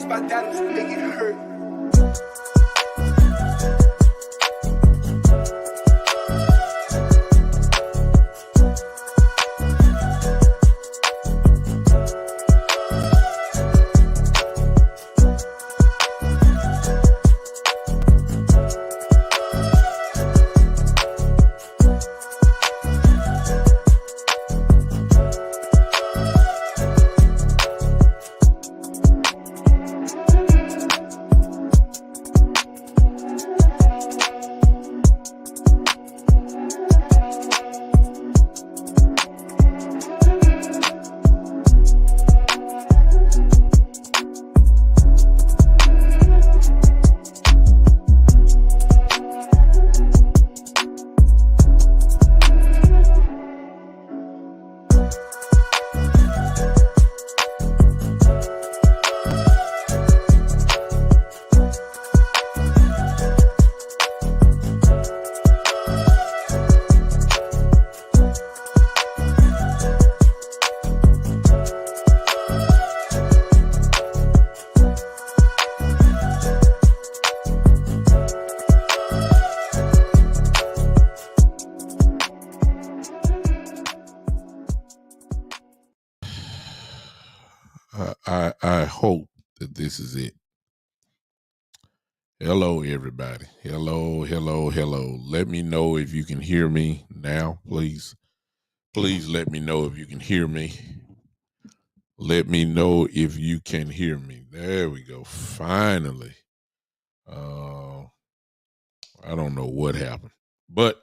It's my Dallas, they get hurt. I hope that this is it. Hello, everybody. Hello. Let me know if you can hear me now, please. Please let me know if you can hear me. Let me know if you can hear me. There we go. Finally. I don't know what happened, but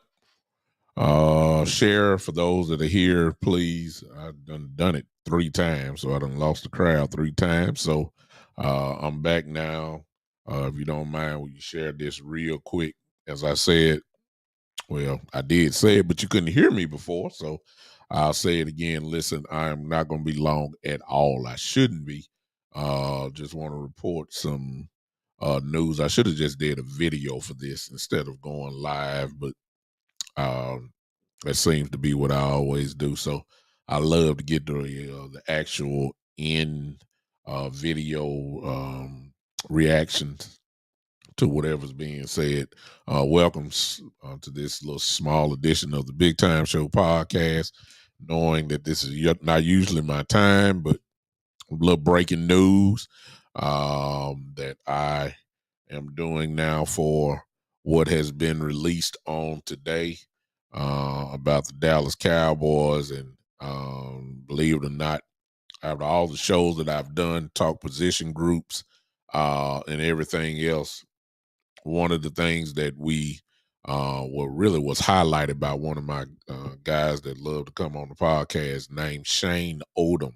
share for those that are here, please. I've done it 3 times, so I done lost the crowd 3 times. So I'm back now. If you don't mind, will you share this real quick? As I said, well, I did say it, but you couldn't hear me before, so I'll say it again. Listen, I'm not going to be long at all. I shouldn't be. Just want to report some news. I should have just did a video for this instead of going live, but that seems to be what I always do. So I love to get the actual in video reactions to whatever's being said. Welcome to this little small edition of the Big Time Show podcast, knowing that this is not usually my time, but a little breaking news that I am doing now for what has been released on today about the Dallas Cowboys. And believe it or not, after all the shows that I've done, talk position groups and everything else, one of the things that we really was highlighted by one of my guys that love to come on the podcast named Shane Odom.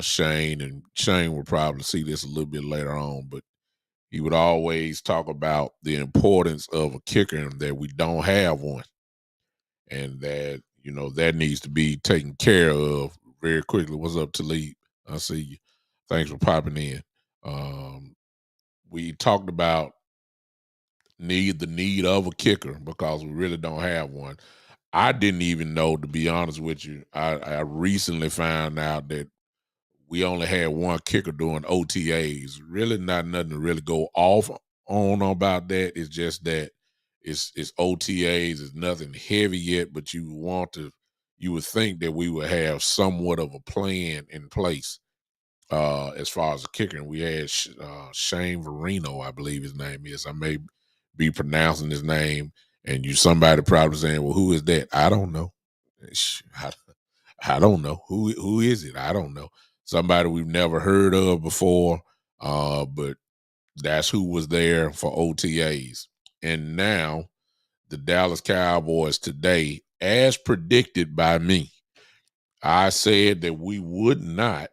Shane will probably see this a little bit later on, but he would always talk about the importance of a kicker and that we don't have one, and that, you know, that needs to be taken care of very quickly. What's up, Talib? I see you. Thanks for popping in. We talked about the need of a kicker because we really don't have one. I didn't even know, to be honest with you. I recently found out that we only had one kicker doing OTAs. Really not nothing to really go off on about that. It's just that it's OTAs. It's nothing heavy yet, but you would think that we would have somewhat of a plan in place as far as the kicker. And we had Shane Verino, I believe his name is. I may be pronouncing his name, and somebody probably saying, well, who is that? I don't know. I don't know. Who is it? I don't know. Somebody we've never heard of before, but that's who was there for OTAs. And now the Dallas Cowboys today, as predicted by me, I said that we would not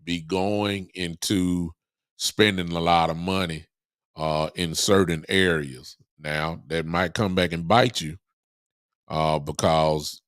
be going into spending a lot of money in certain areas. Now, that might come back and bite you because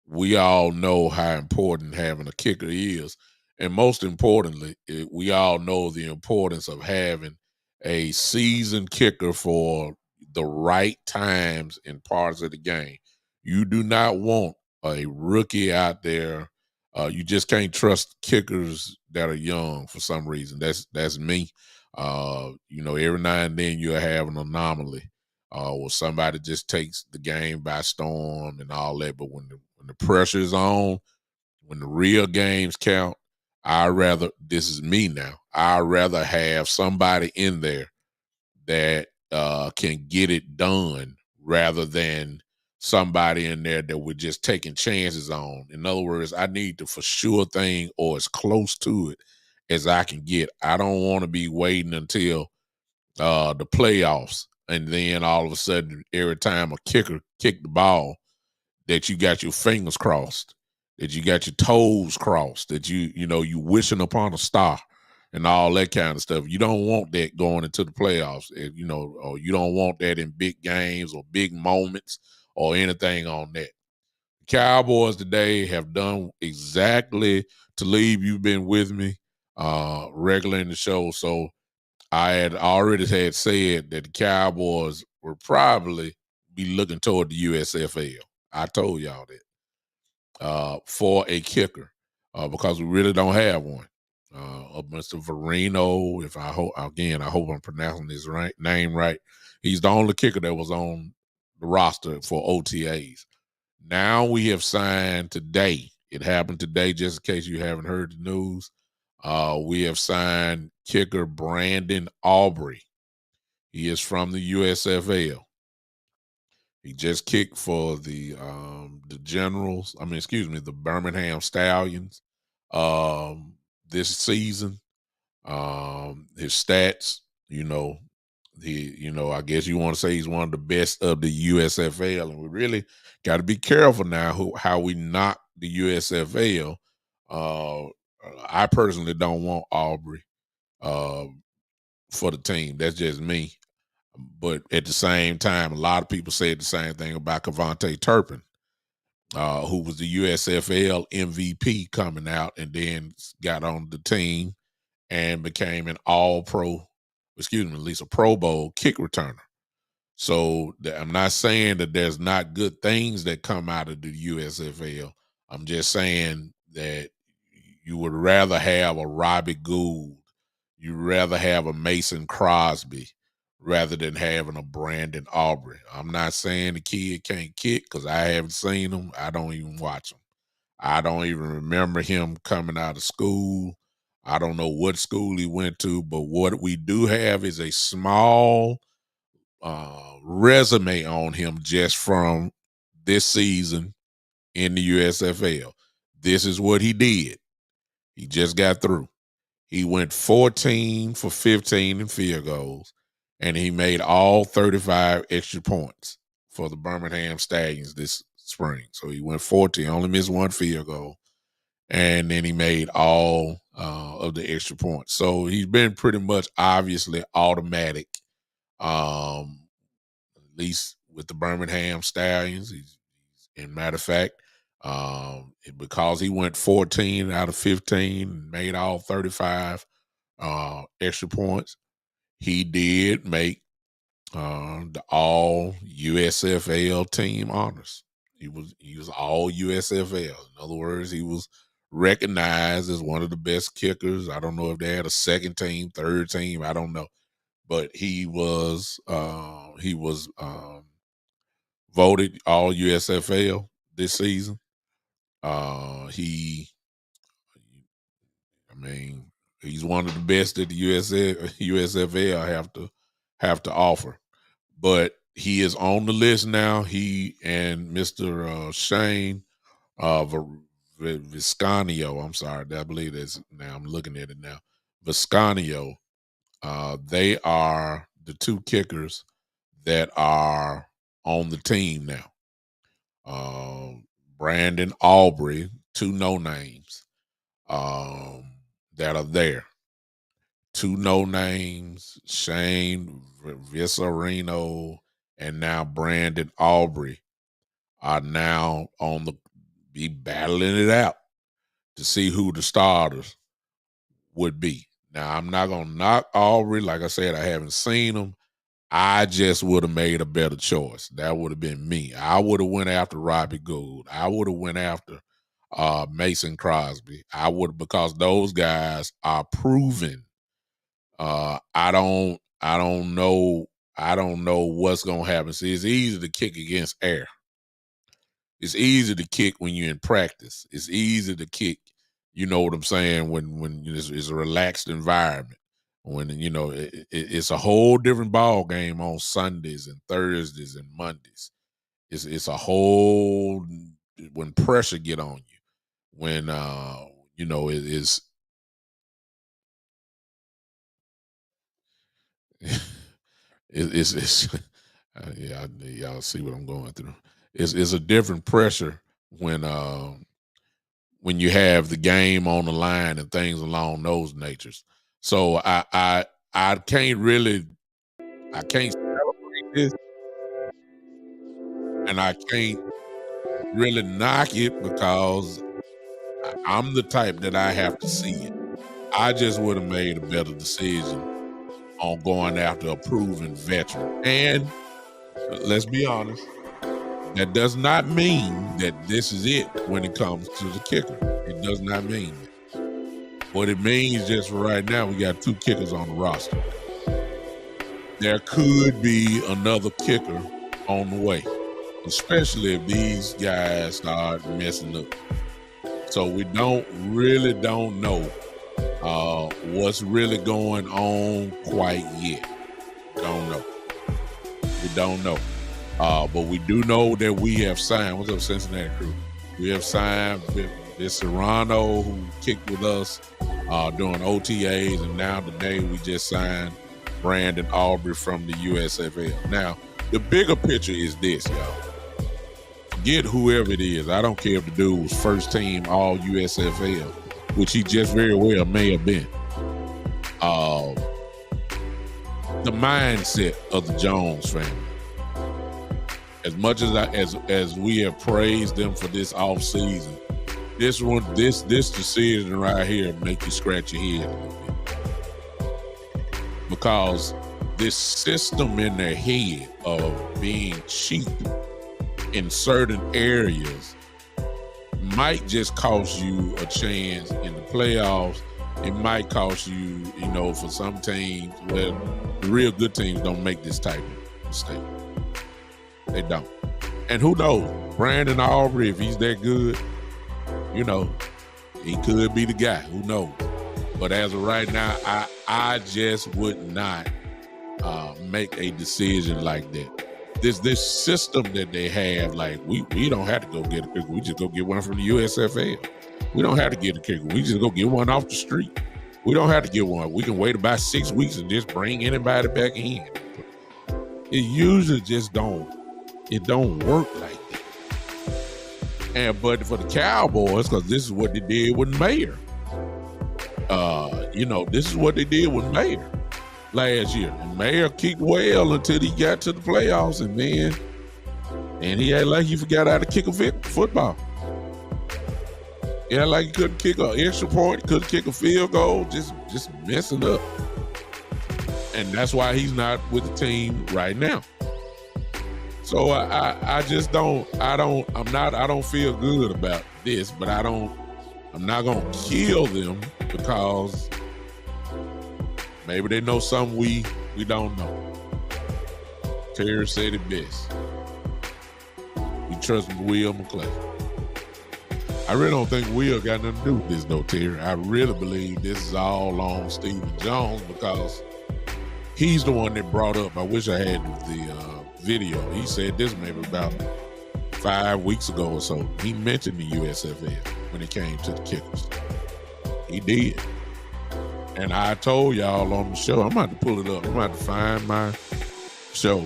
we all know how important having a kicker is. And most importantly, we all know the importance of having a seasoned kicker for the right times and parts of the game. You do not want a rookie out there. You just can't trust kickers that are young for some reason. That's me. Every now and then you'll have an anomaly where somebody just takes the game by storm and all that. But when the pressure is on, when the real games count, this is me now. I'd rather have somebody in there that can get it done rather than somebody in there that we're just taking chances on. In other words, I need the for sure thing or as close to it as I can get. I don't want to be waiting until the playoffs and then all of a sudden every time a kicker kick the ball that you got your fingers crossed, that you got your toes crossed, that you wishing upon a star and all that kind of stuff. You don't want that going into the playoffs, or you don't want that in big games or big moments or anything on that. Cowboys today have done exactly, to leave, you've been with me regular in the show. So I had already had said that the Cowboys would probably be looking toward the USFL. I told y'all that for a kicker because we really don't have one. Mr. Verino, if I hope I'm pronouncing his name right. He's the only kicker that was on the roster for OTAs. Now we have signed today. It happened today, just in case you haven't heard the news. We have signed kicker Brandon Aubrey. He is from the USFL. He just kicked for the Generals. The Birmingham Stallions this season. His stats, I guess you want to say he's one of the best of the USFL, and we really got to be careful now how we knock the USFL. I personally don't want Aubrey for the team. That's just me. But at the same time, a lot of people said the same thing about Cavante Turpin, who was the USFL MVP coming out and then got on the team and became an at least a Pro Bowl kick returner. So I'm not saying that there's not good things that come out of the USFL. I'm just saying that you would rather have a Robbie Gould, you'd rather have a Mason Crosby rather than having a Brandon Aubrey. I'm not saying the kid can't kick because I haven't seen him. I don't even watch him. I don't even remember him coming out of school. I don't know what school he went to, but what we do have is a small resume on him just from this season in the USFL. This is what he did. He just got through. He went 14 for 15 in field goals, and he made all 35 extra points for the Birmingham Stallions this spring. So he went 14, only missed one field goal, and then he made all of the extra points. So he's been pretty much obviously automatic, at least with the Birmingham Stallions. In matter of fact, because he went 14 out of 15 and made all 35 extra points, he did make the all USFL team honors. He was all USFL. In other words, he was recognized as one of the best kickers. I don't know if they had a second team, third team. I don't know, but he was voted all USFL this season. He, I mean, he's one of the best that the USFL have to offer. But he is on the list now. He and Mr. Shane Viscanio, I'm sorry, I believe that's now. I'm looking at it now. Viscanio, they are the two kickers that are on the team now. Brandon Aubrey, two no names that are there. Two no names, Shane Viscarino and now Brandon Aubrey are now be battling it out to see who the starters would be. Now, I'm not going to knock Aubrey. Like I said, I haven't seen him. I just would have made a better choice. That would have been me. I would have went after Robbie Gould. I would have went after Mason Crosby. I would, because those guys are proven. I don't know what's gonna happen. See, it's easy to kick against air. It's easy to kick when you're in practice. It's easy to kick, you know what I'm saying, when it's a relaxed environment. When it's a whole different ball game on Sundays and Thursdays and Mondays. It's a whole, when pressure get on you, when it is. It's yeah, y'all see what I'm going through. It's a different pressure when you have the game on the line and things along those natures. So I can't really, I can't celebrate this, and I can't really knock it because I'm the type that I have to see it. I just would have made a better decision on going after a proven veteran. And let's be honest, that does not mean that this is it when it comes to the kicker. It does not mean that. What it means, just for right now, we got 2 kickers on the roster. There could be another kicker on the way, especially if these guys start messing up. So we don't know what's really going on quite yet. Don't know. We don't know. But we do know that we have signed. What's up, Cincinnati crew? We have signed this Serrano, who kicked with us during OTAs, and now today we just signed Brandon Aubrey from the USFL. Now, the bigger picture is this, y'all. Forget whoever it is. I don't care if the dude was first team all USFL, which he just very well may have been. The mindset of the Jones family. As much as we have praised them for this off season, this decision right here make you scratch your head a little bit, because this system in their head of being cheap in certain areas might just cost you a chance in the playoffs. It might cost you, for some teams, well, the real good teams don't make this type of mistake. They don't. And who knows? Brandon Aubrey, if he's that good, he could be the guy. Who knows? But as of right now, I just would not make a decision like that. This system that they have, like we don't have to go get a kicker. We just go get one from the USFL. We don't have to get a kicker. We just go get one off the street. We don't have to get one. We can wait about 6 weeks and just bring anybody back in. It usually just don't work like that. But for the Cowboys, because this is what they did with Mayer. This is what they did with Mayer last year. And Mayer kicked well until he got to the playoffs, and he had like he forgot how to kick a football. Yeah, like he couldn't kick an extra point, couldn't kick a field goal, just messing up. And that's why he's not with the team right now. So I just don't feel good about this, but I'm not gonna kill them because maybe they know something we don't know. Terry said it best. We trust Will McClay. I really don't think Will got nothing to do with this though, Terry. I really believe this is all on Stephen Jones because he's the one that brought up, I wish I had the video. He said this maybe about 5 weeks ago or so. He mentioned the USFL when it came to the kickers. He did. And I told y'all on the show, I'm about to pull it up. I'm about to find my show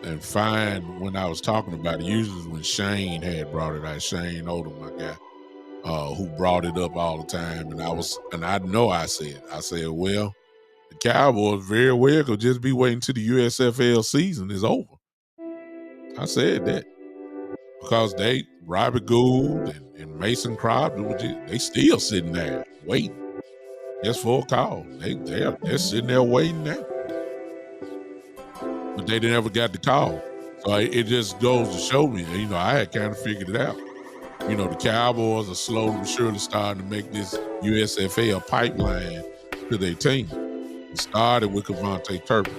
and find when I was talking about it. Usually when Shane had brought it out, Shane Odom, my guy, who brought it up all the time. And I said, well, the Cowboys very well could just be waiting till the USFL season is over. I said that because Robert Gould and Mason Crosby, they still sitting there waiting just for a call. They're sitting there waiting now, but they never got the call. So it just goes to show me, I had kind of figured it out. The Cowboys are slowly but surely starting to make this USFL pipeline to their team. It started with Kevontae Turpin.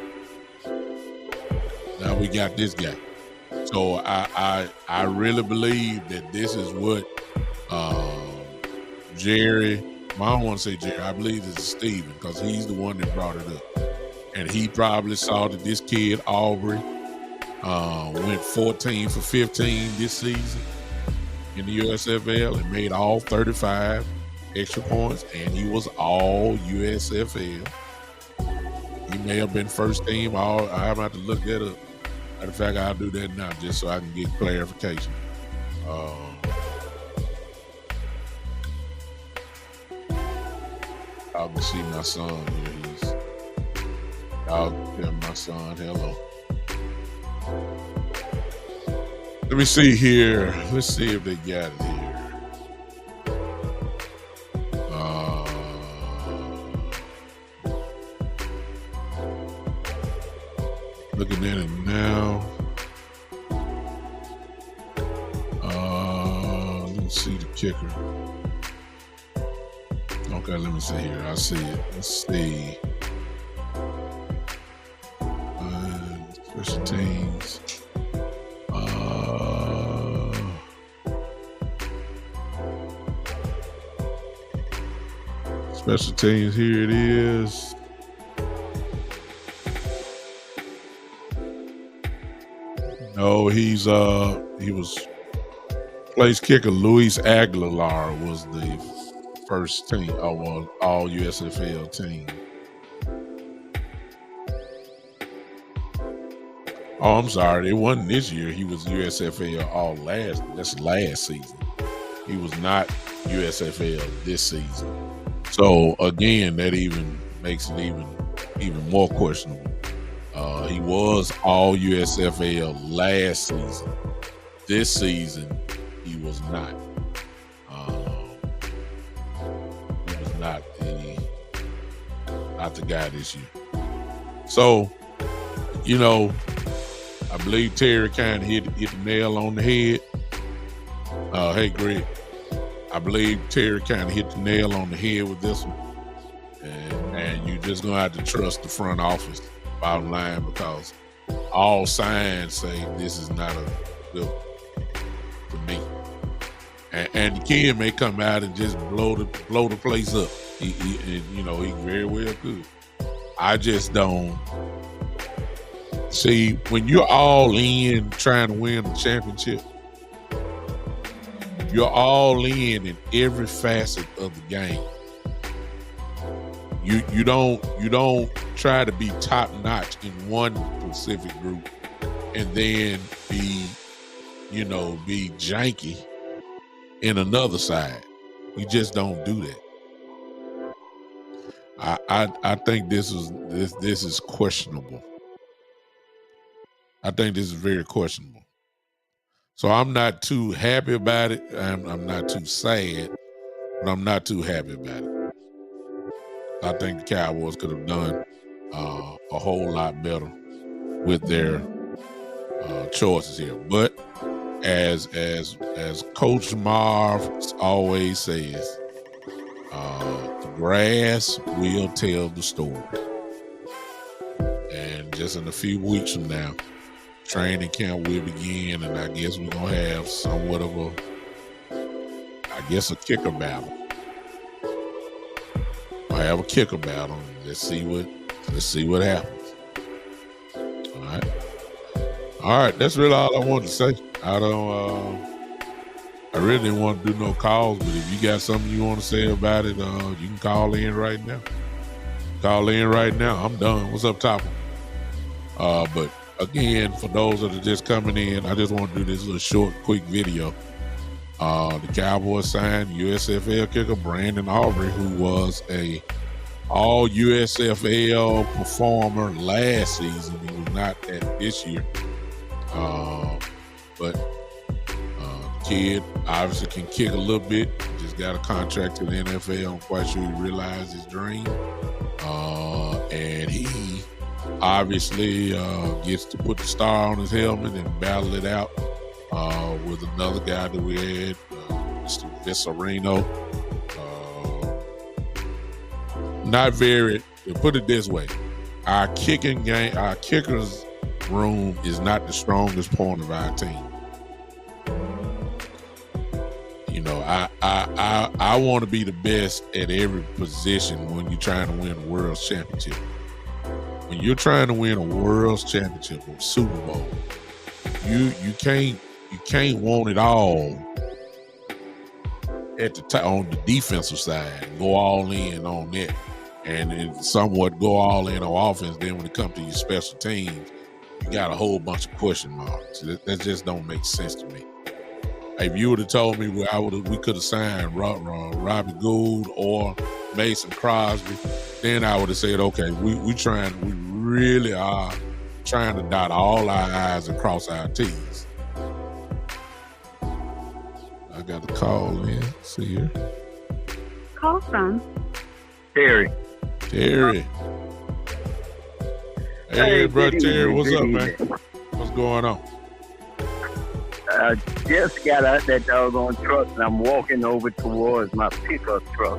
Now we got this guy. So I really believe that this is what Jerry, I don't want to say Jerry, I believe it's Steven, because he's the one that brought it up. And he probably saw that this kid, Aubrey, went 14 for 15 this season in the USFL and made all 35 extra points, and he was all USFL. He may have been first team. I'm about to look that up. Matter of fact, I'll do that now just so I can get clarification. I can see my son here. I'll tell my son hello. Let me see here. Let's see if they got it here. Looking at it now. Let me see the kicker. Okay, let me see here. I see it. Let's see. Special teams. Special teams, here it is. No, he was place kicker. Luis Aguilar was the first team, all USFL team. Oh, I'm sorry. It wasn't this year. He was USFL that's last season. He was not USFL this season. So again, that even makes it even more questionable. He was all USFL last season. This season, he was not. He was not the guy this year. So, I believe Terry kind of hit the nail on the head. Hey, Greg. I believe Terry kind of hit the nail on the head with this one. And you're just going to have to trust the front office, bottom line, because all signs say this is not a good for me. And the kid may come out and just blow the place up. He very well could. I just don't see, when you're all in trying to win the championship, you're all in every facet of the game. You don't try to be top notch in one specific group and then be janky in another side. You just don't do that. I think this is questionable. I think this is very questionable. So I'm not too happy about it. I'm not too sad, but I'm not too happy about it. I think the Cowboys could have done a whole lot better with their choices here. But as Coach Marv always says, the grass will tell the story. And just in a few weeks from now, training camp will begin, and I guess we're gonna have somewhat of a kicker battle. We'll have a kicker battle. Let's see what happens. All right. That's really all I wanted to say. I really didn't want to do no calls, but if you got something you want to say about it, you can call in right now. I'm done. What's up, Topper? But again, for those that are just coming in, I just want to do this little short, quick video. The Cowboys signed USFL kicker Brandon Aubrey, who was a all USFL performer last season. He was not that this year. But the kid obviously can kick a little bit. Just got a contract to the NFL. I'm quite sure he realized his dream. And he obviously gets to put the star on his helmet and battle it out with another guy that we had, Mr. Vicerino. Not very. To put it this way, our kickers room is not the strongest point of our team. You know, I want to be the best at every position when you're trying to win a world championship. When you're trying to win a world championship or Super Bowl, you can't want it all at the on the defensive side. Go all in on that, and somewhat go all in on offense. Then when it comes to your special teams, you got a whole bunch of question marks. That just don't make sense to me. If you would have told me we could have signed Robbie Gould or Mason Crosby, then I would have said, okay, we really are trying to dot all our I's and cross our T's. I got the call in. See here. Call from Terry. Hey, bro, Terry, what's up, man? What's going on? I just got out that doggone truck and I'm walking over towards my pickup truck.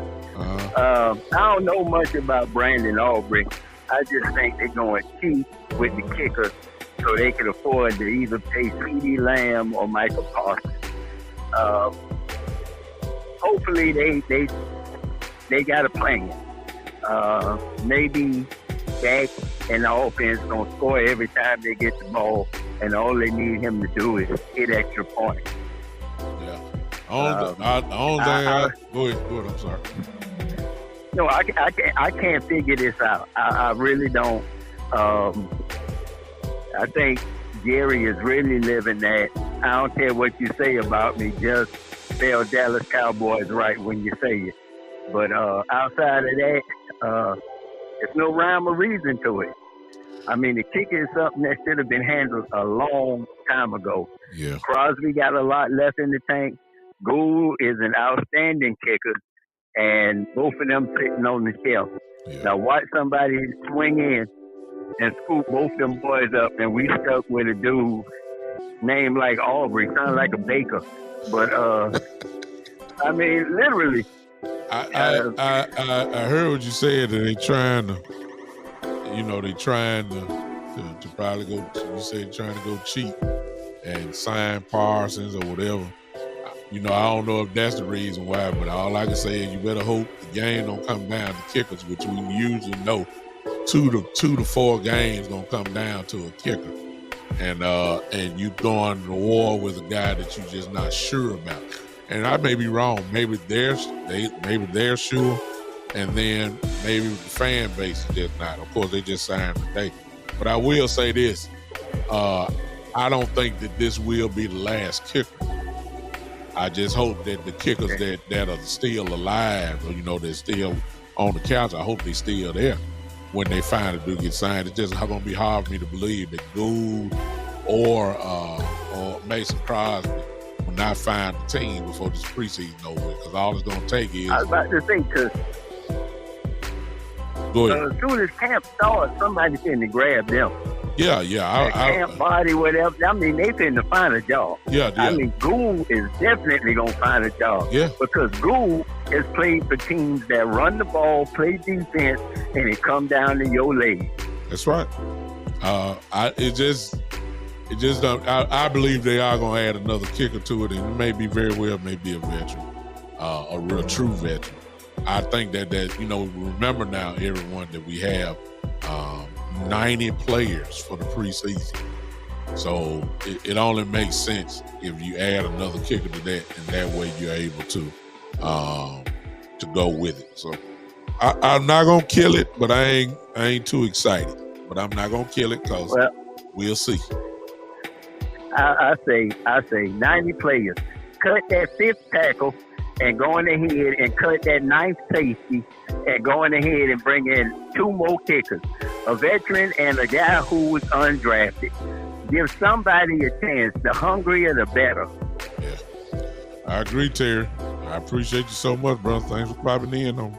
I don't know much about Brandon Aubrey. I just think they're going cheap with the kicker so they can afford to either pay CeeDee Lamb or Michael Parsons. Hopefully they got a plan. Maybe Dak and the offense gonna score every time they get the ball, and all they need him to do is hit extra points. Yeah. Go ahead. I'm sorry. No, I can't figure this out. I really don't. I think Jerry is really living that. I don't care what you say about me. Just spell Dallas Cowboys right when you say it. But outside of that, there's no rhyme or reason to it. I mean, the kicker is something that should have been handled a long time ago. Yeah. Crosby got a lot left in the tank. Gould is an outstanding kicker, and both of them sitting on the shelf. Yeah. Now watch somebody swing in and scoop both them boys up, and we stuck with a dude named like Aubrey, sound like a baker. But I mean, literally. I heard what you said that they trying to probably go. You said trying to go cheap and sign Parsons or whatever. You know, I don't know if that's the reason why, but all I can say is you better hope the game don't come down to kickers, which we usually know 2 to 4 games gonna come down to a kicker, and you going to war with a guy that you're just not sure about. And I may be wrong. Maybe they're sure, and then maybe the fan base is just not. Of course, they just signed today. But I will say this: I don't think that this will be the last kicker. I just hope that the kickers that are still alive, or they're still on the couch, I hope they're still there when they finally do get signed. It's just going to be hard for me to believe that Gould or Mason Crosby will not find the team before this preseason over, because all it's going to take is. I was about to say, because as soon as camp starts, somebody's finna grab them. Yeah. Camp body, whatever. I mean, they finna find a job. Yeah. I mean, Gould is definitely gonna find a job. Yeah. Because Gould has played for teams that run the ball, play defense, and it come down to your legs. That's right. I believe they are gonna add another kicker to it, and it may be very well maybe a veteran, a real true veteran. I think that remember now, everyone, that we have 90 players for the preseason. So it only makes sense if you add another kicker to that, and that way you're able to go with it. So I'm not gonna kill it, but I ain't too excited. But I'm not gonna kill it because we'll see. I say 90 players. Cut that 5th tackle and going ahead and cut that 9th safety and going ahead and bring in 2 more kickers, a veteran and a guy who was undrafted. Give somebody a chance. The hungrier, the better. Yeah, I agree, Terry. I appreciate you so much, brother. Thanks for popping in on.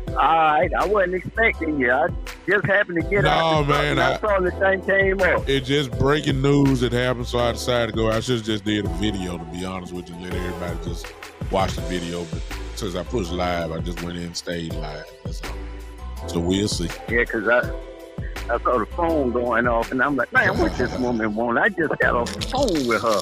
All right, I wasn't expecting you. just happened to get No, out. man, I saw the thing came up. It's just breaking news that happened, so I decided to go. I should have just did a video, to be honest with you, let everybody just watch the video. But since I pushed live, I just went in and stayed live. That's all. So we'll see. Yeah, because I saw the phone going off, and I'm like, man, what this woman want? I just got off the phone with her.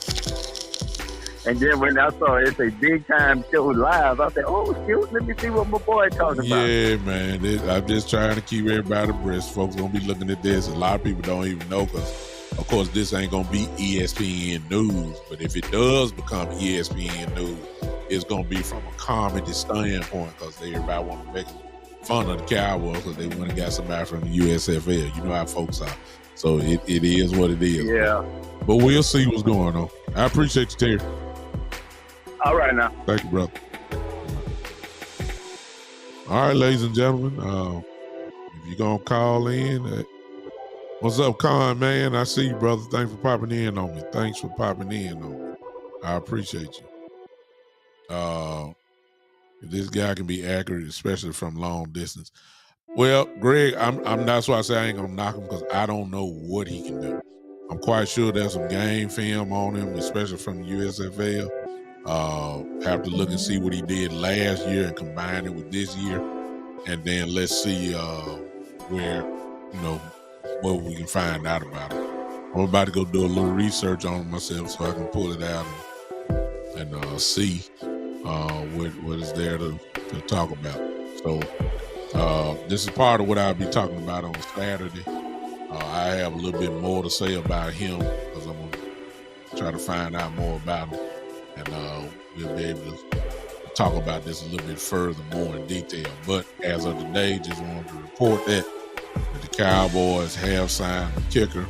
And then when I saw it's a big time show live, I said, oh, shoot, let me see what my boy talking about. Yeah, man. I'm just trying to keep everybody abreast. Folks going to be looking at this. A lot of people don't even know because, of course, this ain't going to be ESPN News. But if it does become ESPN News, it's going to be from a comedy standpoint because everybody want to make fun of the Cowboys because they went and got somebody from the USFL. You know how folks are. So it is what it is. Yeah. But we'll see what's going on. I appreciate you, Terry. All right, now. Thank you, brother. All right, ladies and gentlemen, if you're going to call in, what's up, Con, man? I see you, brother. Thanks for popping in on me. Thanks for popping in on me. I appreciate you. If this guy can be accurate, especially from long distance. Well, Greg, that's why I say I ain't going to knock him because I don't know what he can do. I'm quite sure there's some game film on him, especially from the USFL. Have to look and see what he did last year and combine it with this year, and then let's see where, what we can find out about it. I'm about to go do a little research on it myself so I can pull it out and see what is there to talk about. So this is part of what I'll be talking about on Saturday. I have a little bit more to say about him because I'm going to try to find out more about him. And we'll be able to talk about this a little bit further, more in detail. But as of today, just wanted to report that the Cowboys have signed a kicker.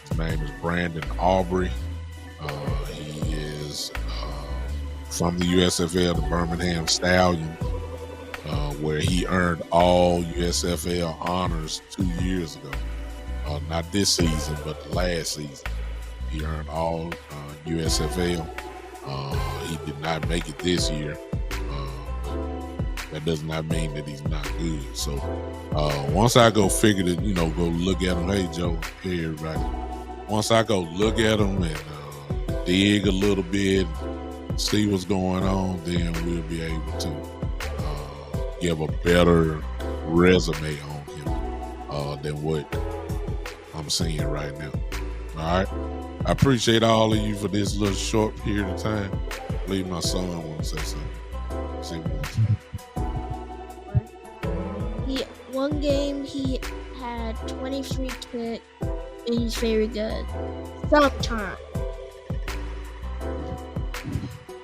His name is Brandon Aubrey. He is from the USFL, the Birmingham Stallion, where he earned all USFL honors 2 years ago. Not this season, but the last season. He earned all USFL. He did not make it this year. That does not mean that he's not good. So once I go figure it, go look at him. Hey, Joe. Hey, everybody. Once I go look at him and dig a little bit, see what's going on, then we'll be able to give a better resume on him than what I'm seeing right now. All right. I appreciate all of you for this little short period of time. I believe my son wants to say something. One game he had 20 free kicks and he's very good. Sometimes.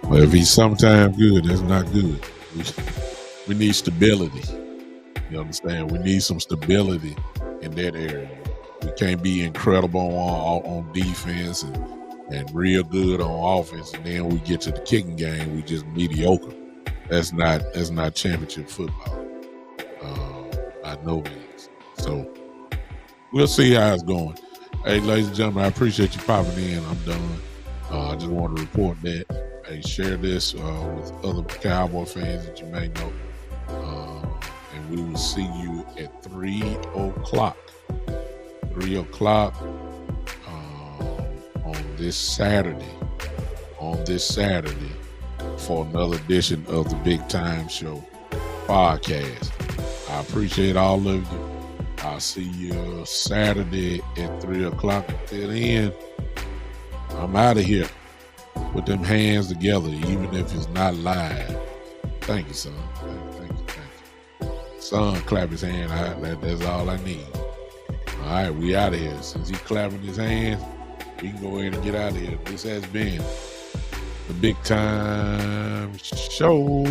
Well, if he's sometimes good, that's not good. We need stability. You understand? We need some stability in that area. We can't be incredible on defense and real good on offense, and then we get to the kicking game, we just mediocre. That's not championship football by no means. So we'll see how it's going. Hey, ladies and gentlemen, I appreciate you popping in. I'm done. I just want to report that. Hey, share this with other Cowboy fans that you may know, and we will see you at 3 o'clock. 3 o'clock on this Saturday for another edition of the Big Time Show podcast. I appreciate all of you. I'll see you Saturday at 3 o'clock. Until then, I'm out of here. Put them hands together, even if it's not live. Thank you, son. Thank you. Son, clap his hand. That's all I need. All right, we out of here. Since he's clapping his hands, we can go ahead and get out of here. This has been the Big Time Show.